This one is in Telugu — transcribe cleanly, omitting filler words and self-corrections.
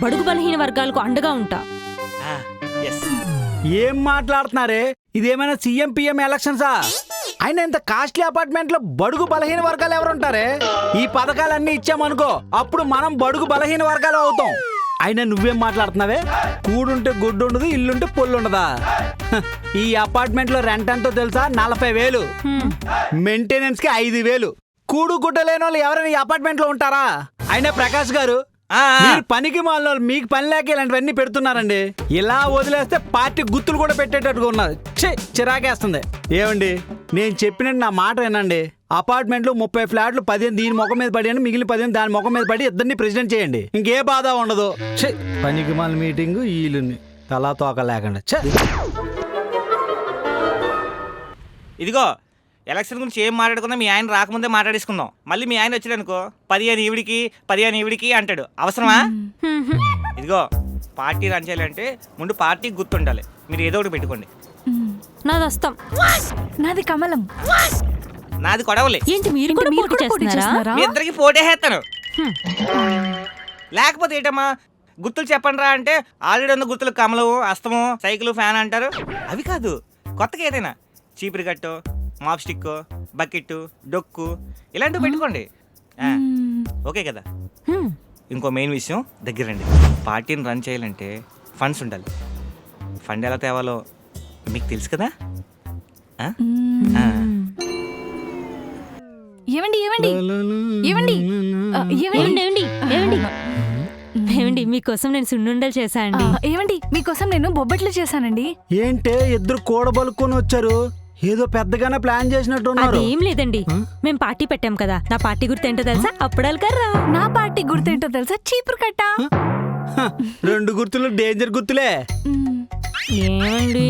బడుగు బలహీన వర్గాలకు అండగా ఉంటా. ఏం మాట్లాడుతున్నారే? ఇదేమైనా సీఎం పిఎం ఎలక్షన్సా? అయినా ఇంత కాస్ట్లీ అపార్ట్మెంట్ లో బడుగు బలహీన వర్గాలు ఎవరుంటారే? ఈ పథకాలన్నీ ఇచ్చామనుకో, అప్పుడు మనం బడుగు బలహీన వర్గాలు అవుతాం. అయినా నువ్వేం మాట్లాడుతున్నావే? కూడుంటే గుడ్డు ఉండదు, ఇల్లుంటే పొల్లు ఉండదా? ఈ అపార్ట్మెంట్ లో రెంట్ ఎంతో తెలుసా? 40,000. మెయింటెనెన్స్ కి 5,000. కూడు గుడ్డ లేని వాళ్ళు ఎవరైనా ఈ అపార్ట్మెంట్ లో ఉంటారా? అయినా ప్రకాష్ గారు, మీరు పనికి మాలిన వాళ్ళు, మీకు పని లేక ఇలాంటివన్నీ పెడుతున్నారండి. ఇలా వదిలేస్తే పార్టీ గుర్తులు కూడా పెట్టేటట్టుగా ఉన్నది. చిరాకేస్తుంది. ఏమండి, నేను చెప్పినట్టు నా మాట వినండి. అపార్ట్మెంట్ లో 30 ఫ్లాట్లు, 15 దీని ముఖం మీద పడి, మిగిలిన 15 దాని ముఖం మీద పడి ఇద్దరిని ప్రెసిడెంట్ చేయండి. ఇంకే బాధ ఉండదు. పనికి మాలిన మీటింగ్ వీళ్ళని తలా తోక లేకుండా. ఇదిగో, ఎలక్షన్ గురించి ఏం మాట్లాడుకుందాం, మీ ఆయన రాకముందే మాట్లాడేసుకుందాం. మళ్ళీ మీ ఆయన వచ్చాడు అనుకో, 15 ఈవిడికి అంటాడు. అవసరమా? ఇదిగో, పార్టీ రన్ చేయాలంటే ముందు పార్టీ గుర్తుండాలి. మీరు ఏదో ఒకటి పెట్టుకోండి. నాది వస్తాం. నాది కమలం. నాది కొడవలే. ఏంటి మీరు కూడా పోటీ చేస్తున్నారా? మీ ఇద్దరికి పోటీ వేస్తాను. లేకపోతే ఏంటమ్మా, గుర్తులు చెప్పండి రా అంటే ఆల్రెడీ ఉన్న గుర్తులు కమలం, అస్తము, సైకిల్, ఫ్యాన్ అంటారు. అవి కాదు, కొత్తగా ఏదైనా చీపురు కట్టు, మాప్ స్టిక్, బకెట్, డొక్కు ఇలాంటివి పెట్టుకోండి. ఓకే కదా? ఇంకో మెయిన్ విషయం, దగ్గర రండి. పార్టీని రన్ చేయాలంటే ఫండ్స్ ఉండాలి. ఫండ్ ఎలా తేవాలో మీకు తెలుసు కదా? ఏమండి ఏమండి ఏమండి ఏమండి ఏమండి మీకోసం నేను సున్నుండలు చేశా అండి. ఏమండి మీకోసం నేను బొబ్బట్లు చేశానండి. ఏంటే ఇద్దరు కూడబలుకొని వచ్చారు? ఏదో పెద్దగానే ప్లాన్ చేసినట్టున్నారు. అదేం లేదండి, మేము పార్టీ పెట్టాం కదా. నా పార్టీ గుర్తు ఏంటో తెలుసా? అప్పడాలు కర్రా. నా పార్టీ గుర్తేంటో తెలుసా? చీపురు కట్ట. 2 గుర్తులు డేంజర్ గుర్తులే. ఏమండి